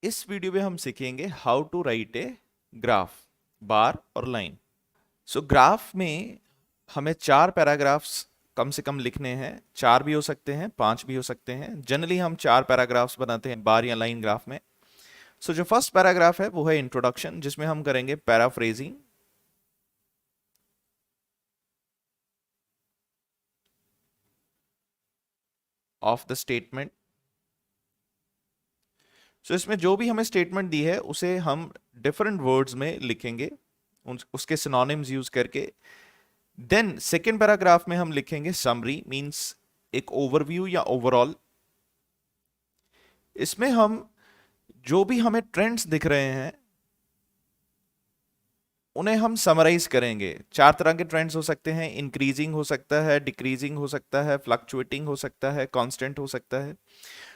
इस वीडियो में हम सीखेंगे how to write a graph, bar और लाइन। सो ग्राफ में हमें 4 पैराग्राफ्स कम से कम लिखने हैं। 4 भी हो सकते हैं, 5 भी हो सकते हैं। जनरली हम 4 पैराग्राफ्स बनाते हैं बार या लाइन ग्राफ में। सो जो फर्स्ट पैराग्राफ है वो है इंट्रोडक्शन, जिसमें हम करेंगे पैराफ्रेजिंग ऑफ द स्टेटमेंट। सो इसमें जो भी हमें स्टेटमेंट दी है उसे हम डिफरेंट वर्ड्स में लिखेंगे, उसके सिनोनिम्स यूज करके। देन सेकेंड पैराग्राफ में हम लिखेंगे समरी, मींस एक ओवरव्यू या ओवरऑल। इसमें हम जो भी हमें ट्रेंड्स दिख रहे हैं उन्हें हम समराइज करेंगे। 4 तरह के ट्रेंड्स हो सकते हैं, इंक्रीजिंग हो सकता है, डिक्रीजिंग हो सकता है, फ्लक्चुएटिंग हो सकता है, कांस्टेंट हो सकता है।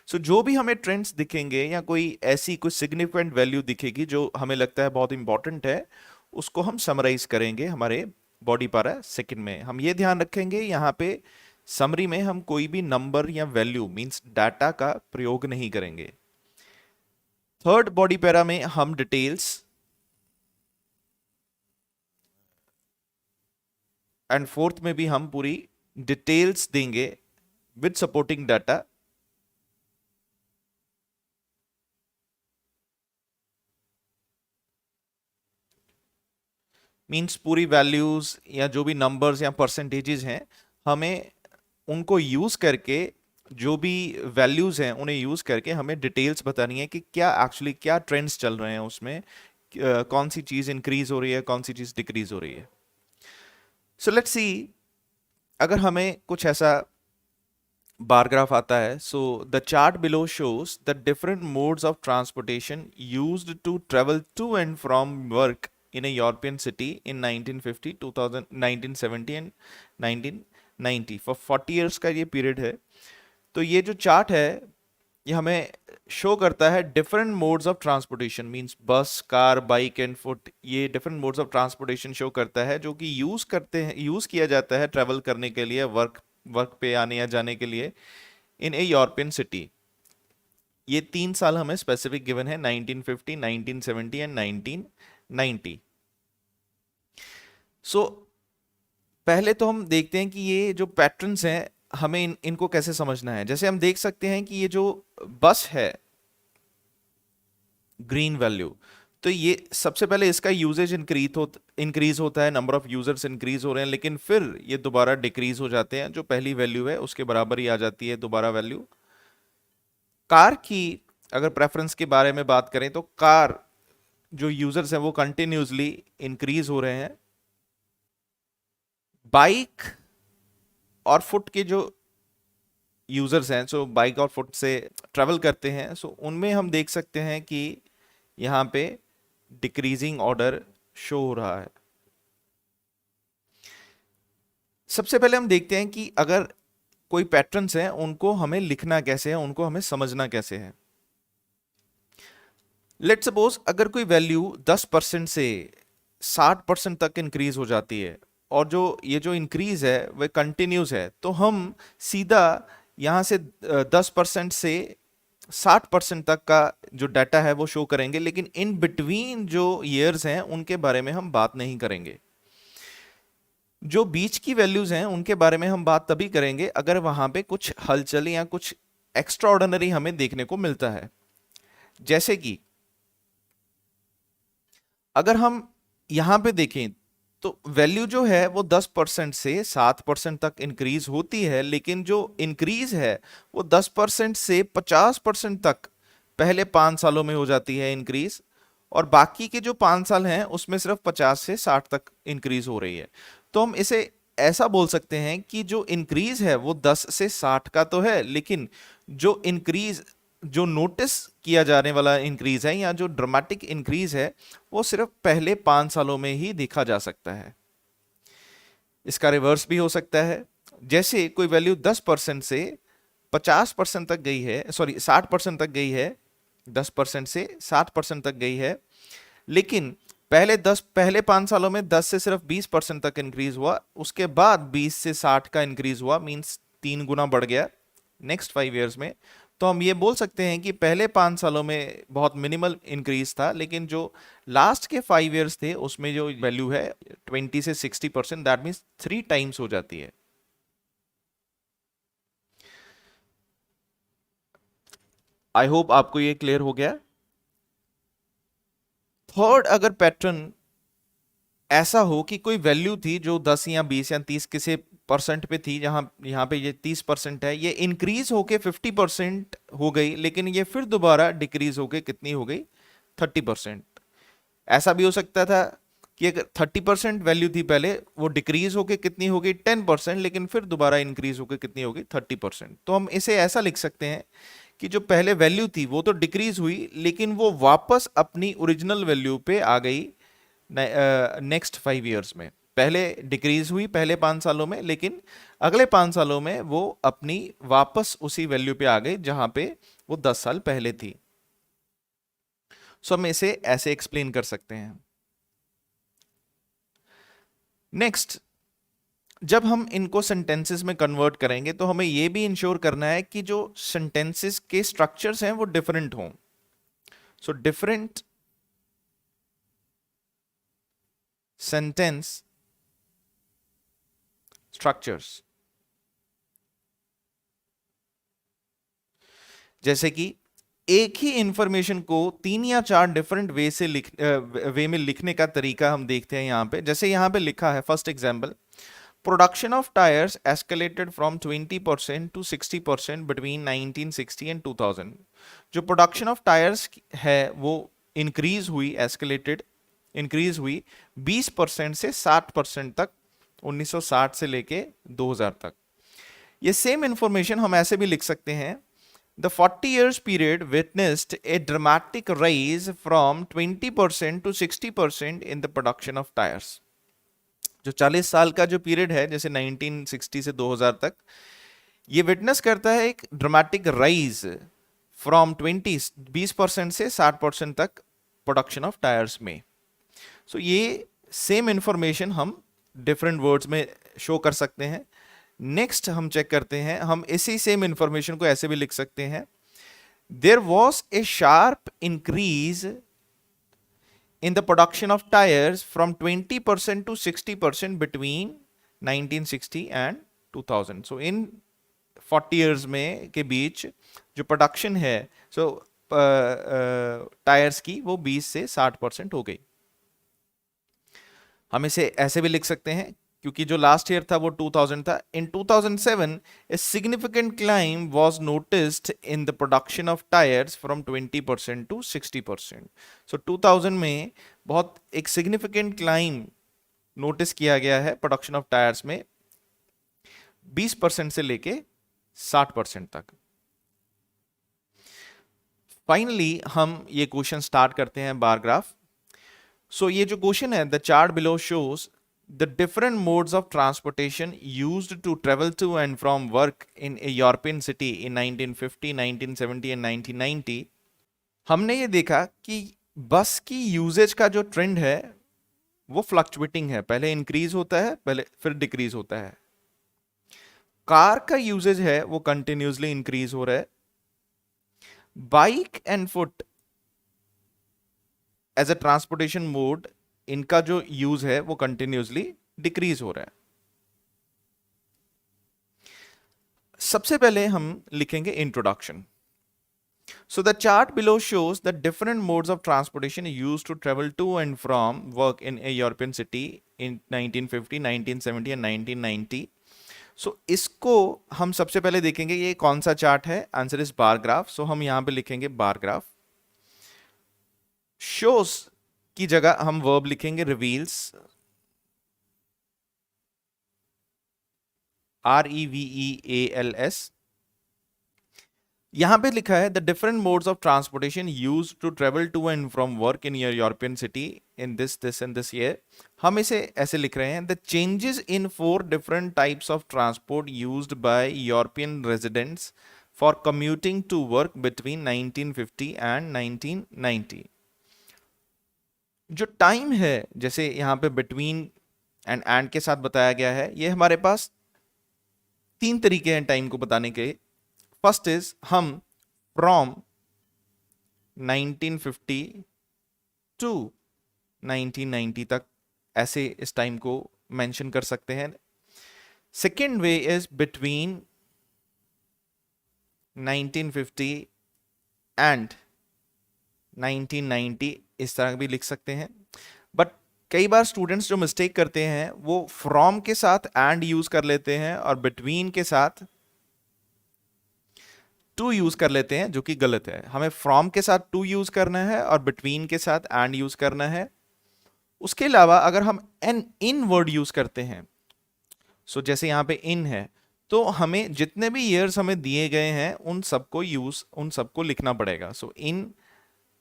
सो जो भी हमें ट्रेंड्स दिखेंगे या कोई ऐसी कुछ सिग्निफिकेंट वैल्यू दिखेगी जो हमें लगता है बहुत इंपॉर्टेंट है, उसको हम समराइज करेंगे हमारे बॉडी पैरा सेकंड में। हम ये ध्यान रखेंगे यहाँ पे समरी में हम कोई भी नंबर या वैल्यू मींस डाटा का प्रयोग नहीं करेंगे। थर्ड बॉडी पैरा में हम डिटेल्स एंड फोर्थ में भी हम पूरी डिटेल्स देंगे विद सपोर्टिंग डाटा। मींस पूरी वैल्यूज या जो भी नंबर्स या परसेंटेजेस हैं, हमें उनको यूज करके, जो भी वैल्यूज हैं उन्हें यूज करके हमें डिटेल्स बतानी है कि क्या एक्चुअली क्या ट्रेंड्स चल रहे हैं उसमें, कौन सी चीज इंक्रीज हो रही है, कौन सी चीज डिक्रीज हो रही है। सो लेट्स सी, अगर हमें कुछ ऐसा बार ग्राफ आता है। So the chart below shows the different modes of transportation used to travel to and from work in a European city in 1950, 2000, 1970 and 1990। for 40 years का ये पीरियड है। तो ये जो चार्ट है ये हमें शो करता है different modes of transportation, means बस, कार, बाइक एंड फुट। ये different modes of transportation show करता है जो कि यूज किया जाता है ट्रेवल करने के लिए, वर्क पे आने या जाने के लिए इन ए यूरोपियन सिटी। ये 3 साल हमें स्पेसिफिक गिवन है, 1950, 1970 एंड 1990। सो पहले तो हम देखते हैं कि ये जो पैटर्न्स हैं हमें इनको कैसे समझना है। जैसे हम देख सकते हैं कि ये जो बस है, ग्रीन वैल्यू, तो ये सबसे पहले इसका यूजेज इंक्रीज होता है, नंबर ऑफ यूजर्स इंक्रीज हो रहे हैं, लेकिन फिर ये दोबारा डिक्रीज हो जाते हैं। जो पहली वैल्यू है उसके बराबर ही आ जाती है दोबारा वैल्यू। कार की अगर प्रेफरेंस के बारे में बात करें तो कार जो यूजर्स हैं वो कंटिन्यूसली इंक्रीज हो रहे हैं। बाइक और फुट के जो यूजर्स हैं, सो बाइक और फुट से ट्रेवल करते हैं, सो उनमें हम देख सकते हैं कि यहाँ पे डिक्रीजिंग ऑर्डर शो हो रहा है। सबसे पहले हम देखते हैं कि अगर कोई पैटर्न्स हैं उनको हमें लिखना कैसे है, उनको हमें समझना कैसे है। लेट सपोज अगर कोई वैल्यू 10% से 60% तक इंक्रीज हो जाती है और जो ये जो इंक्रीज है वह कंटिन्यूस है, तो हम सीधा यहाँ से 10% से 60% तक का जो डाटा है वो शो करेंगे, लेकिन इन बिटवीन जो ईयर्स हैं उनके बारे में हम बात नहीं करेंगे। जो बीच की वैल्यूज हैं उनके बारे में हम बात तभी करेंगे अगर वहां पे कुछ हलचल या कुछ एक्स्ट्रा ऑर्डिनरी हमें देखने को मिलता है। जैसे कि अगर हम यहां पे देखें तो वैल्यू जो है वो 10% से 7% तक इंक्रीज होती है, लेकिन जो इंक्रीज है वो 10% से 50% तक पहले 5 सालों में हो जाती है इंक्रीज, और बाकी के जो 5 साल हैं उसमें सिर्फ 50 से 60 तक इंक्रीज हो रही है। तो हम इसे ऐसा बोल सकते हैं कि जो इंक्रीज है वो 10 से 60 का तो है, लेकिन जो इंक्रीज जो नोटिस किया जाने वाला इंक्रीज है या जो ड्रामेटिक इंक्रीज है वो सिर्फ पहले 5 सालों में ही देखा जा सकता है। इसका रिवर्स भी हो सकता है। जैसे कोई वैल्यू 10% से 50% तक गई है, सॉरी 60% तक गई है, 10% से 60% तक गई है, लेकिन पहले 5 सालों में 10 से सिर्फ 20% तक इंक्रीज हुआ, उसके बाद 20 से 60 का इंक्रीज हुआ, मींस 3 गुना बढ़ गया नेक्स्ट 5 इयर्स में। तो हम ये बोल सकते हैं कि पहले 5 सालों में बहुत मिनिमल इंक्रीज था, लेकिन जो लास्ट के 5 इयर्स थे उसमें जो वैल्यू है 20 से 60%, दैट मीन्स 3 टाइम्स हो जाती है। आई होप आपको ये क्लियर हो गया। थर्ड, अगर पैटर्न ऐसा हो कि कोई वैल्यू थी जो 10 या 20 या 30 किसी परसेंट पे थी, जहां यहाँ पे ये 30% है, ये इंक्रीज होके 50% हो गई, लेकिन ये फिर दोबारा डिक्रीज होके कितनी हो गई, 30%। ऐसा भी हो सकता था कि अगर 30% वैल्यू थी पहले, वो डिक्रीज होके कितनी हो गई, 10%, लेकिन फिर दोबारा इंक्रीज होके कितनी हो गई, 30%। तो हम इसे ऐसा लिख सकते हैं कि जो पहले वैल्यू थी वो तो डिक्रीज हुई, लेकिन वो वापस अपनी ओरिजिनल वैल्यू पे आ गई नेक्स्ट 5 इयर्स में। पहले डिक्रीज हुई पहले 5 सालों में, लेकिन अगले 5 सालों में वो अपनी वापस उसी वैल्यू पे आ गई जहां पे वो 10 साल पहले थी। सो हम इसे ऐसे एक्सप्लेन कर सकते हैं। नेक्स्ट, जब हम इनको सेंटेंसेस में कन्वर्ट करेंगे तो हमें यह भी इंश्योर करना है कि जो सेंटेंसेस के स्ट्रक्चर्स हैं वो डिफरेंट हों। सो डिफरेंट सेंटेंस स्ट्रक्चर्स, जैसे कि एक ही इंफॉर्मेशन को 3 या 4 डिफरेंट वे में लिखने का तरीका हम देखते हैं यहां पे। जैसे यहां पे लिखा है, first example, production of tyres escalated from 20% to 60% between 1960 and 2000। जो प्रोडक्शन ऑफ टायर्स है वो इंक्रीज हुई 20% से 60% तक, 1960 से लेके 2000 तक। ये सेम इंफॉर्मेशन हम ऐसे भी लिख सकते हैं, The 40 years period witnessed a dramatic rise from 20% to 60% in the production of tires. जो 40 साल का जो पीरियड है, जैसे 1960 से 2000 तक, ये विटनेस करता है एक ड्रामेटिक राइज फ्रॉम 20% से 60% तक प्रोडक्शन ऑफ टायर्स में। सो ये सेम इंफॉर्मेशन हम डिफरेंट वर्ड्स में शो कर सकते हैं। नेक्स्ट हम चेक करते हैं, हम इसी सेम इंफॉर्मेशन को ऐसे भी लिख सकते हैं, there was a sharp increase in the production of tyres from 20% to 60% between 1960 and 2000। So in 40 years में के बीच जो प्रोडक्शन है टायर्स की, वो 20 से 60% हो गई। हम इसे ऐसे भी लिख सकते हैं, क्योंकि जो लास्ट ईयर था वो 2000 था। In 2007 a significant climb was noticed in the production of tyres from 20% to 60%। So 2000 में बहुत एक सिग्निफिकेंट क्लाइम नोटिस किया गया है प्रोडक्शन ऑफ टायर्स में, 20% से लेके 60% तक। फाइनली हम ये क्वेश्चन स्टार्ट करते हैं बार ग्राफ। सो ये जो क्वेश्चन है, the chart below shows the different modes of transportation used to travel to and from work in a European city in 1950, 1970 and 1990। हमने ये देखा कि बस की यूजेज का जो ट्रेंड है वो फ्लक्चुएटिंग है, पहले इंक्रीज होता है, पहले फिर डिक्रीज होता है। कार का यूजेज है वो कंटिन्यूसली इंक्रीज हो रहा है। Bike and foot as a transportation mode, इनका जो यूज है वो कंटिन्यूसली डिक्रीज हो रहा है। सबसे पहले हम लिखेंगे introduction. So the chart below shows the different modes of transportation used to travel to and from work in a European city in 1950, 1970 and 1990। So इसको हम सबसे पहले देखेंगे, ये कौन सा चार्ट है, आंसर इज बार ग्राफ। सो हम यहां पे लिखेंगे बार ग्राफ। शोज की जगह हम वर्ब लिखेंगे रिवील्स, REVEALS। यहां पे लिखा है the different modes of transportation used to travel to and from work in your European city in this and this year. हम इसे ऐसे लिख रहे हैं, the changes in 4 different types of transport used by European residents for commuting to work between 1950 and 1990। जो time है, जैसे यहां पे बिटवीन एंड के साथ बताया गया है, ये हमारे पास 3 तरीके हैं टाइम को बताने के। फर्स्ट इज हम फ्रॉम 1950 टू 1990 तक, ऐसे इस टाइम को मेंशन कर सकते हैं। Second way is between 1950 and 1990, इस तरह भी लिख सकते हैं। बट कई बार स्टूडेंट्स जो मिस्टेक करते हैं वो फ्रॉम के साथ एंड यूज कर लेते हैं और बिटवीन के साथ टू यूज कर लेते हैं, जो कि गलत है। हमें फ्रॉम के साथ टू यूज करना है और बिटवीन के साथ एंड यूज करना है। उसके अलावा अगर हम एन इन वर्ड यूज करते हैं, सो जैसे यहां पे इन है, तो हमें जितने भी ईयर्स हमें दिए गए हैं उन सबको लिखना पड़ेगा। सो इन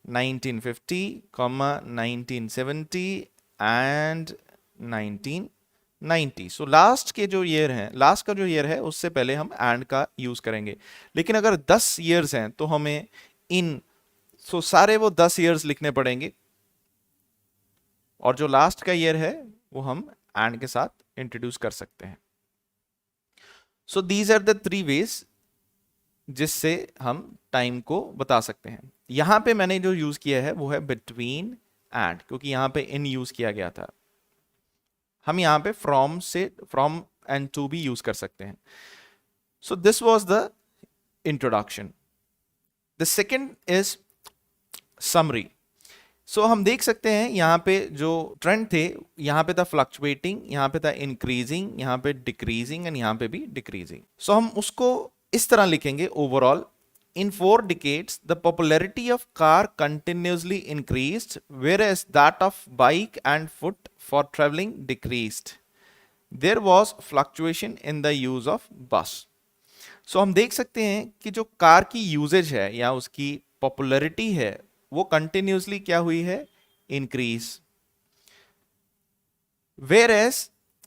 1950, 1970 एंड 1990। सो लास्ट का जो ईयर है उससे पहले हम एंड का यूज करेंगे। लेकिन अगर 10 ईयर्स हैं तो हमें इन सारे वो 10 ईयर्स लिखने पड़ेंगे, और जो लास्ट का ईयर है वो हम एंड के साथ इंट्रोड्यूस कर सकते हैं। So these are the 3 ways जिससे हम टाइम को बता सकते हैं। यहां पे मैंने जो यूज किया है वो है बिटवीन एंड, क्योंकि यहां पे इन यूज किया गया था। हम यहां पे फ्रॉम एंड टू भी यूज कर सकते हैं। So this was the introduction. The second is summary. So हम देख सकते हैं यहां पे जो ट्रेंड थे, यहां पे था फ्लक्चुएटिंग, यहां पे था इंक्रीजिंग, यहां पे डिक्रीजिंग एंड यहां पे भी डिक्रीजिंग। सो हम उसको इस तरह लिखेंगे overall. In 4 decades, the popularity of car continuously increased, whereas that of bike and foot for traveling decreased. There was fluctuation in the use of bus. So हम देख सकते हैं कि जो कार की यूजेज है या उसकी पॉपुलैरिटी है वो कंटिन्यूसली क्या हुई है, इंक्रीज। Whereas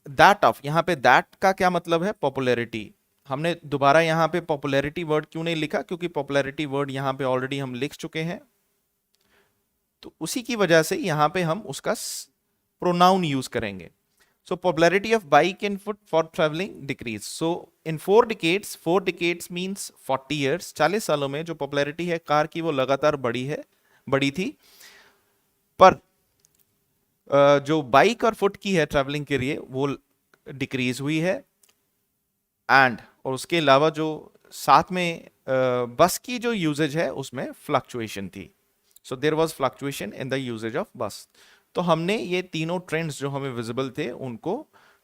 that of, यहां पे that का क्या मतलब है, पॉपुलैरिटी। हमने दोबारा यहां पे पॉपुलैरिटी वर्ड क्यों नहीं लिखा, क्योंकि पॉपुलैरिटी वर्ड यहां पे ऑलरेडी हम लिख चुके हैं, तो उसी की वजह से यहां पे हम उसका प्रोनाउन यूज करेंगे। So popularity of bike and foot for travelling decrease. So in 4 decades means 40 years, 40 सालों में जो पॉपुलैरिटी है कार की वो लगातार बड़ी थी। पर जो बाइक और फुट की है ट्रैवलिंग के लिए वो डिक्रीज हुई है। एंड और उसके अलावा जो साथ में बस की जो यूजेज है उसमें फ्लक्चुएशन थी। So there was fluctuation in the usages of bus. तो हमने ये तीनों ट्रेंड्स जो हमें विजिबल थे उनको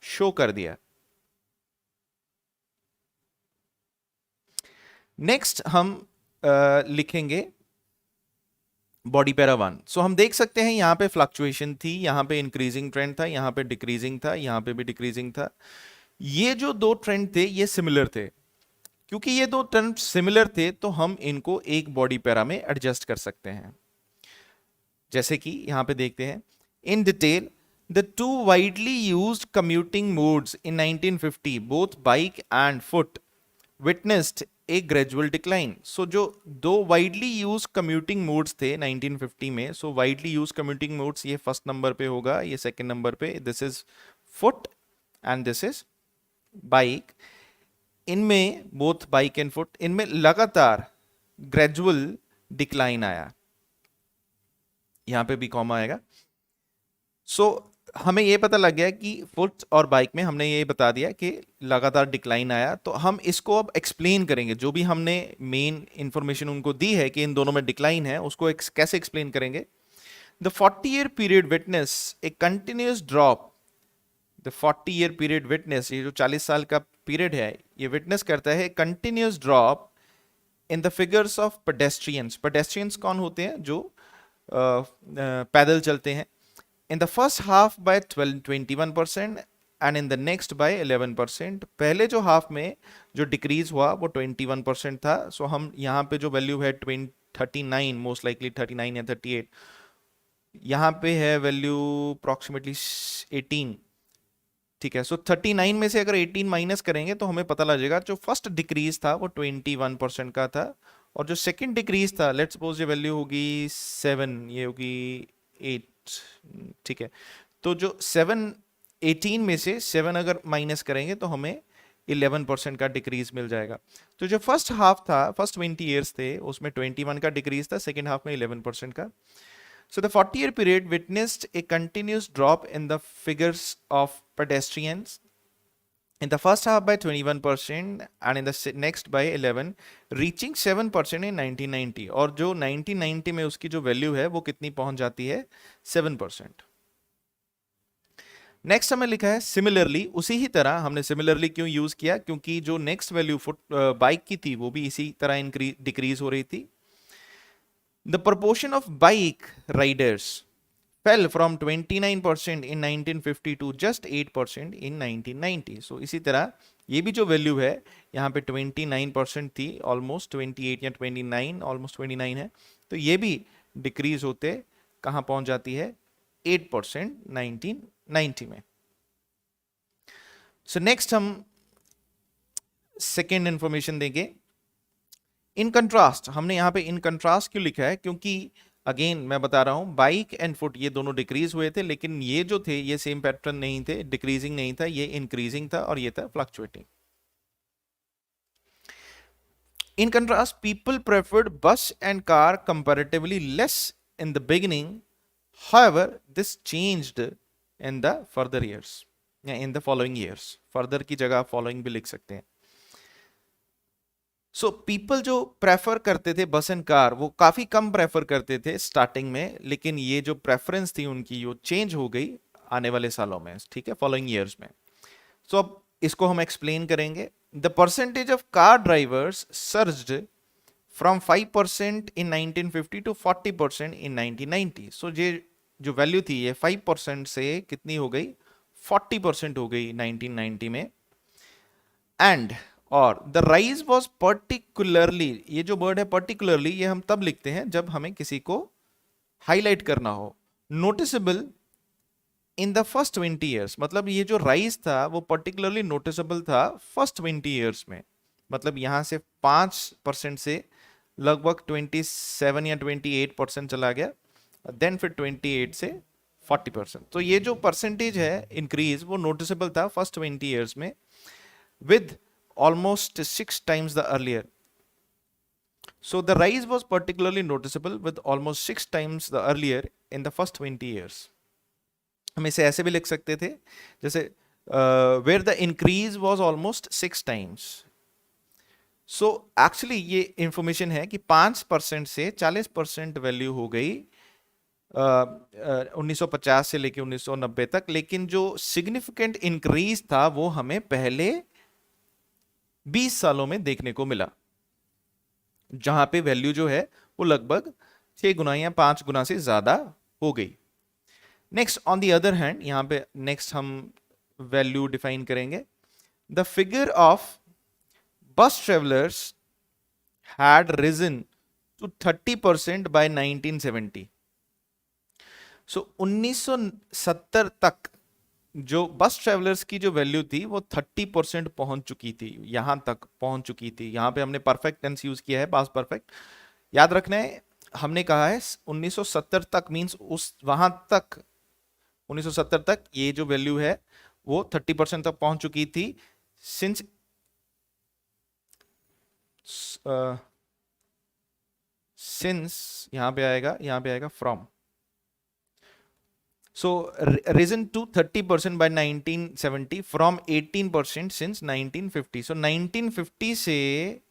शो कर दिया। नेक्स्ट हम लिखेंगे बॉडी पैरा 1। सो हम देख सकते हैं यहां पे फ्लक्चुएशन थी, यहां पे इंक्रीजिंग ट्रेंड था, यहां पे डिक्रीजिंग था, यहां पे भी डिक्रीजिंग था। ये जो दो ट्रेंड थे ये सिमिलर थे। क्योंकि ये दो ट्रेंड सिमिलर थे तो हम इनको एक बॉडी पैरा में एडजस्ट कर सकते हैं। जैसे कि यहां पे देखते हैं in detail, the two widely used commuting modes in 1950 both bike and foot witnessed a gradual decline. So जो दो वाइडली यूज कम्यूटिंग मोड्स थे 1950 में, so widely use commuting modes ये फर्स्ट नंबर पे होगा, ये सेकंड नंबर पे, this is foot and this is bike. इनमें बोथ बाइक एंड फुट, इनमें लगातार ग्रेजुअल डिक्लाइन आया, यहां पे भी कॉमा आएगा। सो हमें ये पता लग गया कि फुट और बाइक में हमने ये बता दिया कि लगातार डिक्लाइन आया। तो हम इसको अब एक्सप्लेन करेंगे, जो भी हमने मेन इंफॉर्मेशन उनको दी है कि इन दोनों में डिक्लाइन है उसको कैसे एक्सप्लेन करेंगे। The 40-year period witness a continuous drop. The 40-year period witness, ये जो 40 साल का पीरियड है ये विटनेस करता है continuous drop in the figures of pedestrians. Pedestrians कौन होते हैं, जो पैदल चलते हैं। In the first half by 21% and in the next by 11%। पहले जो हाफ में जो डिक्रीज हुआ वो 21% था। सो हम यहाँ पे जो वैल्यू है 39, मोस्ट लाइकली 39 या 38, यहाँ पे है वैल्यू अप्रोक्सीमेटली 18। ठीक है, सो 39 में से अगर 18 माइनस करेंगे तो हमें पता लगेगा जो फर्स्ट डिक्रीज था वो 21% का था, और जो सेकंड डिक्रीज था, लेट्स सपोज ये वैल्यू होगी 7, ये होगी 8। ठीक है, तो जो 18 में से 7 अगर माइनस करेंगे तो हमें 11% का डिक्रीज मिल जाएगा। तो जो फर्स्ट हाफ था, फर्स्ट 20 ईयर्स थे, उसमें 21 का डिक्रीज था, सेकेंड हाफ में 11% का। So the 40-year period witnessed a continuous drop in the figures of pedestrians. In the first half by 21% and in the next by 11, reaching 7% in 1990. और जो 1990 में उसकी जो वैल्यू है वो कितनी पहुंच जाती है? 7%। नेक्स्ट हमें लिखा है सिमिलरली। उसी ही तरह हमने सिमिलरली क्यों यूज किया? क्योंकि जो नेक्स्ट वैल्यू फुट बाइक की थी वो भी इसी तरह डिक्रीज हो रही थी। The proportion of bike riders fell from 29% in 1950 to just 8% in 1990. So इसी तरह ये भी जो वैल्यू है यहाँ पे 29% थी, ऑलमोस्ट 28 या 29, ऑलमोस्ट 29 है, तो ये भी डिक्रीज होते कहाँ पहुंच जाती है? 8% 1990 में। सो नेक्स्ट हम सेकेंड इंफॉर्मेशन देंगे। इन कंट्रास्ट, हमने यहाँ पे इन कंट्रास्ट क्यों लिखा है? क्योंकि अगेन मैं बता रहा हूं, बाइक एंड फुट ये दोनों डिक्रीज हुए थे, लेकिन ये जो थे ये सेम पैटर्न नहीं थे, डिक्रीजिंग नहीं था, ये इंक्रीजिंग था और ये था fluctuating. In contrast people preferred bus and car comparatively less in the beginning, however this changed in the further years या in the following years. Further की जगह फॉलोइंग भी लिख सकते हैं। सो पीपल जो प्रेफर करते थे बस एंड कार, वो काफी कम प्रेफर करते थे स्टार्टिंग में, लेकिन ये जो प्रेफरेंस थी उनकी वो चेंज हो गई आने वाले सालों में, ठीक है, फॉलोइंग ईयर्स में। सो अब इसको हम एक्सप्लेन करेंगे। The percentage of car drivers surged from 5% in 1950 to 40% in 1990। सो ये जो वैल्यू थी ये 5% से कितनी हो गई? 40% हो गई 1990 में। एंड और द राइज वॉज पर्टिकुलरली, ये जो वर्ड है पर्टिकुलरली, ये हम तब लिखते हैं जब हमें किसी को हाईलाइट करना हो। Noticeable in the first 20 years, मतलब ये जो राइज था वो पर्टिकुलरली नोटिसेबल था फर्स्ट 20 ईयर्स में। मतलब यहां से 5% से लगभग 27 या 28% चला गया, देन फिर 28 से 40%। तो ये जो परसेंटेज है इंक्रीज वो नोटिसेबल था फर्स्ट 20 ईयर्स में, with almost 6 times the earlier. So the rise was particularly noticeable with almost 6 times the earlier in the first 20 years. हम इसे ऐसे भी लिख सकते थे जैसे where the increase was almost 6 times. So actually ये इंफॉर्मेशन है कि 5% से 40% वैल्यू हो गई 1950 से लेके 1990 तक, लेकिन जो सिग्निफिकेंट इंक्रीज था वो हमें पहले 20 सालों में देखने को मिला, जहां पे वैल्यू जो है वो लगभग 6 गुना या 5 गुना से ज्यादा हो गई। Next on the other hand, यहां पे नेक्स्ट हम वैल्यू डिफाइन करेंगे। The figure of bus travellers had risen to 30% by 1970। So 1970 तक जो बस ट्रेवलर्स की जो वैल्यू थी वो 30% पहुंच चुकी थी, यहां तक पहुंच चुकी थी। यहां पे हमने परफेक्ट टेंस यूज किया है, पास्ट परफेक्ट। याद रखना है, हमने कहा है 1970 तक, मींस उस वहां तक 1970 तक ये जो वैल्यू है वो 30% तक पहुंच चुकी थी। सिंस यहां पे आएगा from. So risen to 30% by 1970 from 18% since 1950. So 1950 से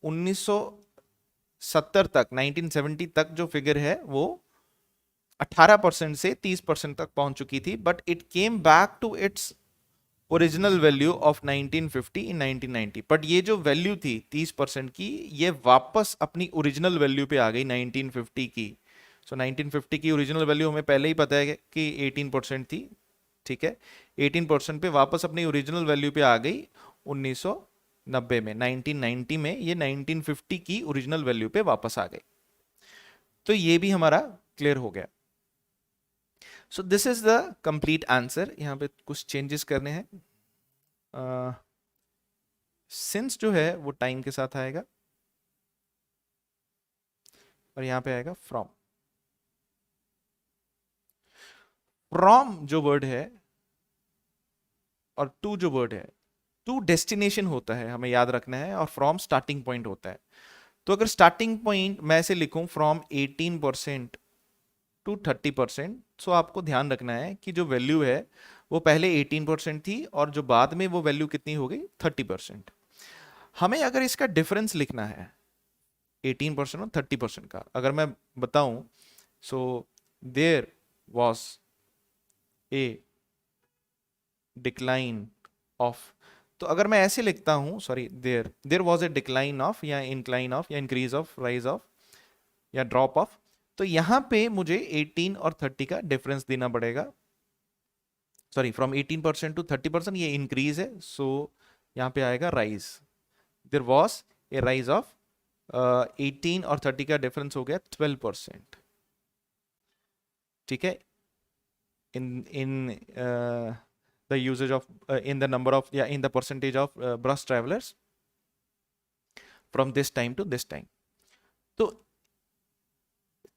1970 तक, 1970 तक जो फिगर है वो 18% से 30% तक पहुंच चुकी थी, but it came back to its original value of 1950 in 1990। But ये जो वैल्यू थी 30% की, ये वापस अपनी ओरिजिनल वैल्यू पे आ गई 1950 की। सो 1950 की ओरिजिनल वैल्यू हमें पहले ही पता है कि 18% थी, ठीक है। 18% पे वापस अपनी ओरिजिनल वैल्यू पे आ गई 1990 में। 1990 में ये 1950 की ओरिजिनल वैल्यू पे वापस आ गई। तो ये भी हमारा क्लियर हो गया। So this is the complete answer. यहाँ पे कुछ चेंजेस करने हैं। सिंस जो है वो टाइम के साथ आएगा और यहाँ पे आएगा फ्रॉम। फ्रॉम जो वर्ड है और टू जो वर्ड है, टू डेस्टिनेशन होता है, हमें याद रखना है, और फ्रॉम स्टार्टिंग पॉइंट होता है। तो अगर स्टार्टिंग पॉइंट मैं ऐसे लिखूं फ्रॉम 18% टू 30%, सो आपको ध्यान रखना है कि जो वैल्यू है वो पहले 18% थी और जो बाद में वो वैल्यू कितनी हो गई 30%। हमें अगर इसका डिफरेंस लिखना है 18% और 30% का, अगर मैं बताऊं, so there was a decline of, तो अगर मैं ऐसे लिखता हूं, sorry, there there was a decline of या इंक्लाइन ऑफ या इंक्रीज ऑफ, राइज ऑफ या ड्रॉप ऑफ, तो यहां पे मुझे 18 और 30 का डिफरेंस देना पड़ेगा। सॉरी, फ्रॉम 18% टू 30% ये इंक्रीज है, सो यहां पे आएगा rise. There was a rise of 18 और 30 का डिफरेंस हो गया 12%। ठीक है, in the usage of in the number of, yeah, in the percentage of bus travelers from this time to this time। तो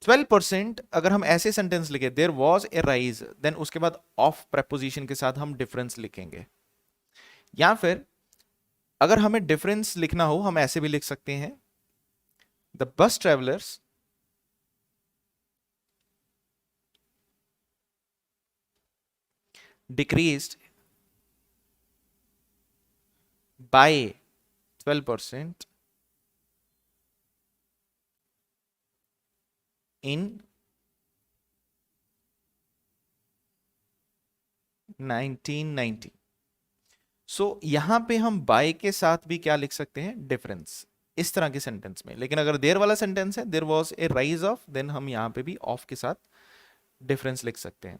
12% अगर हम ऐसे सेंटेंस लिखे, there was a rise, then उसके बाद ऑफ प्रेपोजिशन के साथ हम डिफरेंस लिखेंगे। या फिर अगर हमें डिफरेंस लिखना हो हम ऐसे भी लिख सकते हैं, the bus travellers decreased by 12% in 1990। सो यहां पे हम बाय के साथ भी क्या लिख सकते हैं, डिफरेंस, इस तरह के सेंटेंस में। लेकिन अगर देयर वाला सेंटेंस है, there was a rise of, then हम यहां पे भी ऑफ के साथ डिफरेंस लिख सकते हैं।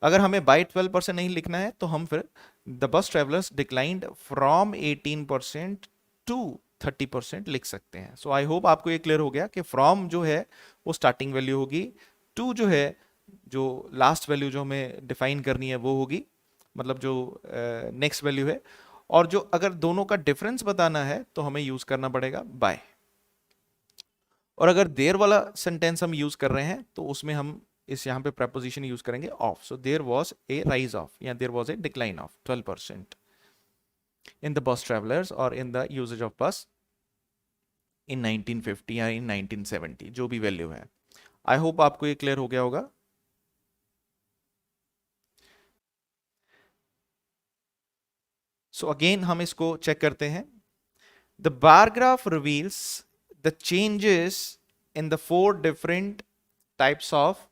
अगर हमें बाय 12% नहीं लिखना है तो हम फिर the bus travellers declined from 18% to 30% लिख सकते हैं। सो आई होप आपको ये क्लियर हो गया कि फ्रॉम जो है वो स्टार्टिंग वैल्यू होगी, टू जो है, जो लास्ट वैल्यू जो हमें डिफाइन करनी है वो होगी, मतलब जो नेक्स्ट वैल्यू है, और जो अगर दोनों का डिफरेंस बताना है तो हमें यूज करना पड़ेगा बाय। और अगर देयर वाला सेंटेंस हम यूज कर रहे हैं तो उसमें हम इस यहाँ पे preposition यूज करेंगे of. So there was a rise of या there was a decline of 12% in the bus travellers और इन द यूजेज ऑफ बस इन 1950 या इन 1970, जो भी वैल्यू है। आई होप आपको ये क्लियर हो गया होगा। सो अगेन हम इसको चेक करते हैं। The bar graph reveals the changes in the 4 different types of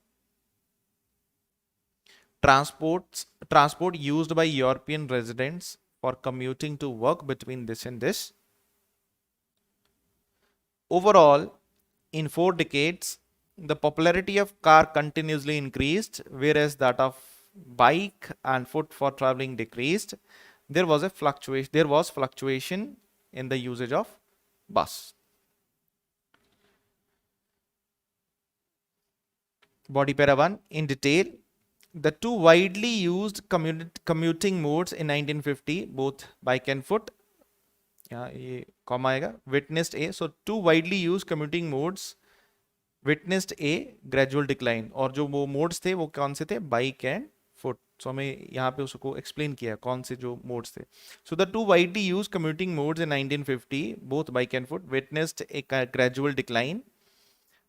transport used by European residents for commuting to work between this and this. Overall, in 4 decades, the popularity of car continuously increased, whereas that of bike and foot for traveling decreased. There was fluctuation in the usage of bus. Body para 1 in detail. The two widely used commuting modes in 1950, both bike and foot, यहाँ ये comma आएगा, witnessed a, so two widely used commuting modes witnessed a gradual decline, और जो वो modes थे वो कौन से थे, bike and foot। so हमें यहाँ पे उसको explain किया कौन से जो modes थे। so the two widely used commuting modes in 1950, both bike and foot, witnessed a gradual decline.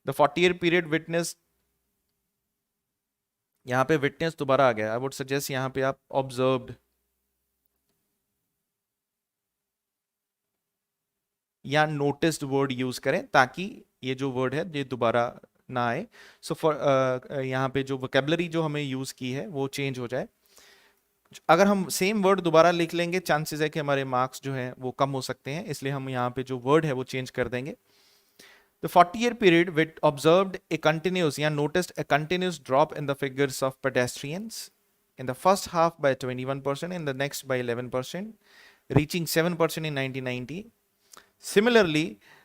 The 40-year period witnessed, यहाँ पे विटनेस दोबारा आ गया। आई वुड सजेस्ट यहाँ पे आप ऑब्जर्व्ड या नोटिस्ड वर्ड यूज करें ताकि ये जो वर्ड है ये दोबारा ना आए। सो फॉर यहाँ पे जो वोकेबलरी जो हमें यूज की है वो चेंज हो जाए। अगर हम सेम वर्ड दोबारा लिख लेंगे चांसेस है कि हमारे मार्क्स जो है वो कम हो सकते हैं, इसलिए हम यहाँ पे जो वर्ड है वो चेंज कर देंगे। The 40-year period which observed a continuous, yeah, noticed a continuous drop in the figures of pedestrians in the first half by 21%, in the next by 11%, reaching 7% in 1990. Similarly,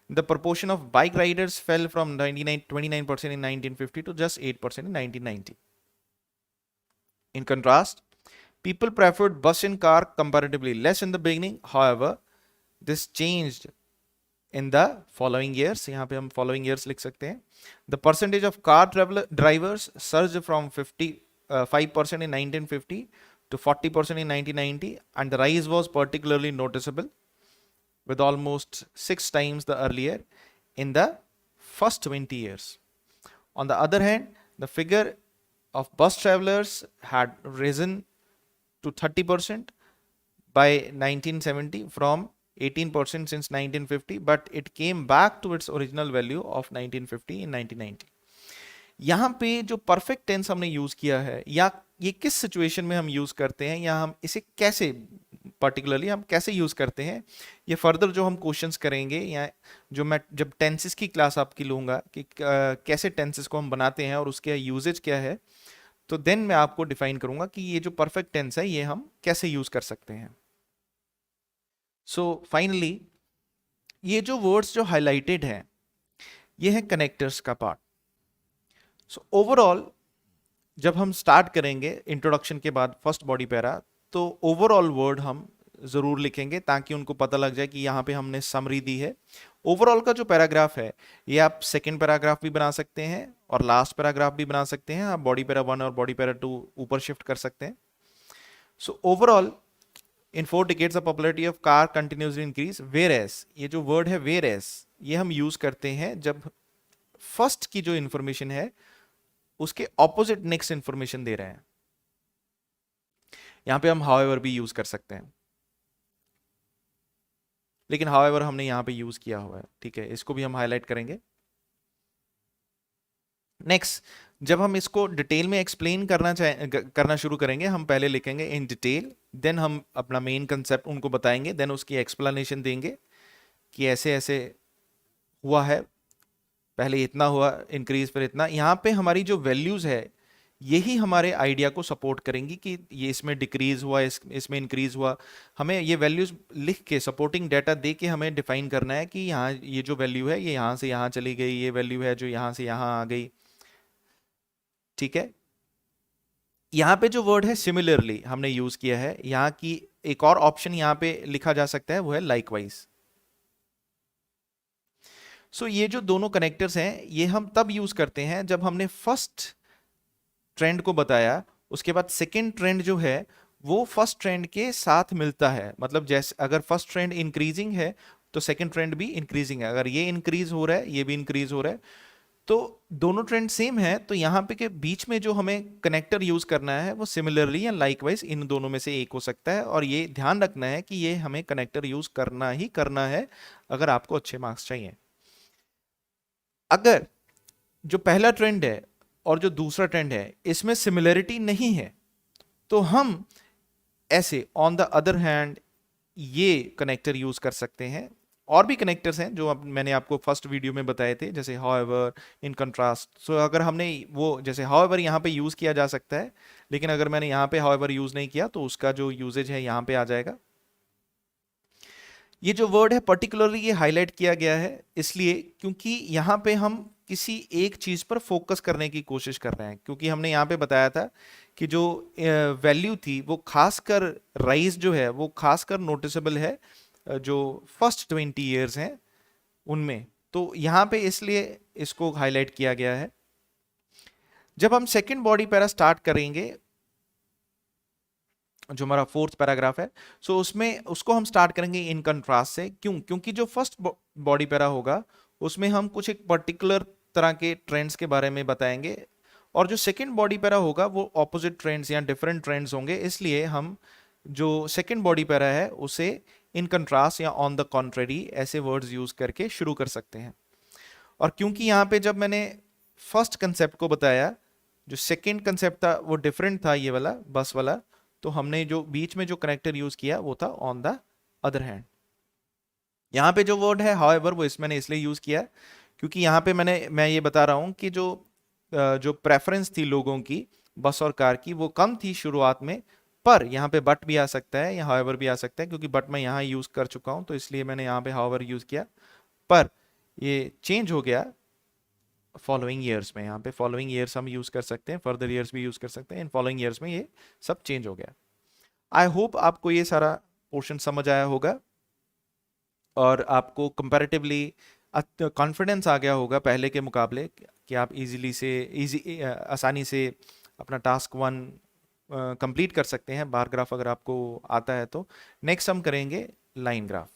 the proportion of bike riders fell from 29% in 1950 to just 8% in 1990. In contrast, people preferred bus and car comparatively less in the beginning. However, this changed in the following years. यहाँ पे हम following years लिख सकते हैं। The percentage of car drivers surged from 55% in 1950 to 40% in 1990, and the rise was particularly noticeable with almost 6 times the earlier in the first 20 years. On the other hand, the figure of bus travelers had risen to 30% by 1970 from 18% since 1950, but it came back to its original value of 1950 in 1990. यहाँ पे जो perfect tense हमने use किया है, या ये किस situation में हम यूज करते हैं, या हम इसे कैसे पर्टिकुलरली हम कैसे यूज करते हैं, ये फर्दर जो हम क्वेश्चंस करेंगे, या जो मैं जब टेंसेस की क्लास आपकी लूंगा कि कैसे टेंसेस को हम बनाते हैं और उसके यूजेज क्या है, तो देन मैं आपको डिफाइन करूंगा कि ये जो परफेक्ट टेंस है ये हम कैसे यूज कर सकते हैं. सो फाइनली ये जो वर्ड्स जो हाईलाइटेड हैं ये है कनेक्टर्स का पार्ट. सो ओवरऑल जब हम स्टार्ट करेंगे इंट्रोडक्शन के बाद फर्स्ट बॉडी पैरा, तो ओवरऑल वर्ड हम जरूर लिखेंगे ताकि उनको पता लग जाए कि यहाँ पे हमने समरी दी है. ओवरऑल का जो पैराग्राफ है ये आप सेकंड पैराग्राफ भी बना सकते हैं और लास्ट पैराग्राफ भी बना सकते हैं. आप बॉडी पैरा 1 और बॉडी पैरा 2 ऊपर शिफ्ट कर सकते हैं. So overall in 4 decades the popularity of car continuously increase. Whereas, ये जो वर्ड है वेयरएज, ये हम यूज करते हैं जब फर्स्ट की जो इंफॉर्मेशन है उसके ऑपोजिट नेक्स्ट इंफॉर्मेशन दे रहे हैं. यहां पे हम हाउएवर भी यूज कर सकते हैं, लेकिन हाउएवर हमने यहां पे यूज किया हुआ है. ठीक है, इसको भी हम हाईलाइट करेंगे. नेक्स्ट, जब हम इसको डिटेल में एक्सप्लेन करना शुरू करेंगे, हम पहले लिखेंगे इन डिटेल, देन हम अपना मेन कंसेप्ट उनको बताएंगे, देन उसकी एक्सप्लेनेशन देंगे कि ऐसे ऐसे हुआ है, पहले इतना हुआ इंक्रीज, फिर इतना. यहाँ पे हमारी जो वैल्यूज है यही हमारे आइडिया को सपोर्ट करेंगी कि ये इसमें डिक्रीज हुआ, इसमें इंक्रीज हुआ. हमें ये वैल्यूज लिख के सपोर्टिंग डाटा दे के हमें डिफाइन करना है कि यहाँ ये जो वैल्यू है ये यहाँ से यहाँ चली गई, ये वैल्यू है जो यहाँ से यहाँ आ गई. ठीक है, यहाँ पे जो वर्ड है सिमिलरली हमने यूज किया है. यहाँ की एक और ऑप्शन यहाँ पे लिखा जा सकता है, वो है लाइकवाइज. सो ये जो दोनों कनेक्टर्स हैं ये हम तब यूज करते हैं जब हमने फर्स्ट ट्रेंड को बताया, उसके बाद सेकेंड ट्रेंड जो है वो फर्स्ट ट्रेंड के साथ मिलता है. मतलब जैसे अगर फर्स्ट ट्रेंड इंक्रीजिंग है तो सेकेंड ट्रेंड भी इंक्रीजिंग है. अगर ये इंक्रीज हो रहा है, ये भी इंक्रीज हो रहा है, तो दोनों ट्रेंड सेम है, तो यहाँ पे के बीच में जो हमें कनेक्टर यूज करना है वो सिमिलरली या लाइकवाइज इन दोनों में से एक हो सकता है. और ये ध्यान रखना है कि ये हमें कनेक्टर यूज करना ही करना है अगर आपको अच्छे मार्क्स चाहिए. अगर जो पहला ट्रेंड है और जो दूसरा ट्रेंड है इसमें सिमिलरिटी नहीं है, तो हम ऐसे ऑन द अदर हैंड ये कनेक्टर यूज कर सकते हैं. और भी कनेक्टर्स हैं जो मैंने आपको फर्स्ट वीडियो में बताए थे, जैसे हाउएवर, इन कंट्रास्ट. सो अगर हमने वो जैसे हाउएवर यहाँ पे यूज किया जा सकता है, लेकिन अगर मैंने यहाँ पे हाउएवर यूज नहीं किया तो उसका जो यूजेज है यहाँ पे आ जाएगा. ये जो वर्ड है पर्टिकुलरली ये हाईलाइट किया गया है इसलिए क्योंकि यहाँ पे हम किसी एक चीज पर फोकस करने की कोशिश कर रहे हैं. क्योंकि हमने यहाँ पे बताया था कि जो वैल्यू थी वो खासकर राइज जो है वो खासकर नोटिसेबल है जो फर्स्ट 20 ईयर्स हैं उनमें. तो यहाँ पे इसलिए इसको हाईलाइट किया गया है. जब हम सेकेंड बॉडी पैरा स्टार्ट करेंगे, जो हमारा फोर्थ पैराग्राफ है, सो उसमें उसको हम स्टार्ट करेंगे इन कंट्रास्ट से. क्योंकि जो फर्स्ट बॉडी पैरा होगा उसमें हम कुछ एक पर्टिकुलर तरह के ट्रेंड्स के बारे में बताएंगे, और जो सेकंड बॉडी पैरा होगा वो ऑपोजिट ट्रेंड्स या डिफरेंट ट्रेंड्स होंगे. इसलिए हम जो सेकंड बॉडी पैरा है उसे इन कंट्रास्ट या ऑन द कॉन्ट्रेरी ऐसे वर्ड्स यूज करके शुरू कर सकते हैं. और क्योंकि यहाँ पे जब मैंने फर्स्ट कंसेप्ट को बताया, जो सेकेंड कंसेप्ट था वो डिफरेंट था, ये वाला बस वाला, तो हमने जो बीच में जो कनेक्टर यूज किया वो था ऑन द अदर हैंड. यहाँ पे जो वर्ड है हाउएवर वो मैंने इसलिए यूज किया क्योंकि यहाँ पे मैं ये बता रहा हूँ कि जो प्रेफरेंस थी लोगों की बस और कार की वो कम थी शुरुआत में, पर यहाँ पे बट भी आ सकता है या हाउएवर भी आ सकता है. क्योंकि बट मैं यहाँ यूज कर चुका हूँ तो इसलिए मैंने यहाँ पे हाउएवर यूज किया, पर ये चेंज हो गया फॉलोइंग ईयर्स में. यहाँ पे फॉलोइंग ईयर्स हम यूज कर सकते हैं, फर्दर ईयर्स भी यूज कर सकते हैं. इन फॉलोइंग ईयर्स में ये सब चेंज हो गया. आई होप आपको ये सारा पोर्शन समझ आया होगा और आपको कंपैरेटिवली कॉन्फिडेंस आ गया होगा पहले के मुकाबले कि आप आसानी से अपना टास्क 1 कंप्लीट कर सकते हैं बार ग्राफ अगर आपको आता है तो। नेक्स्ट हम करेंगे लाइन ग्राफ।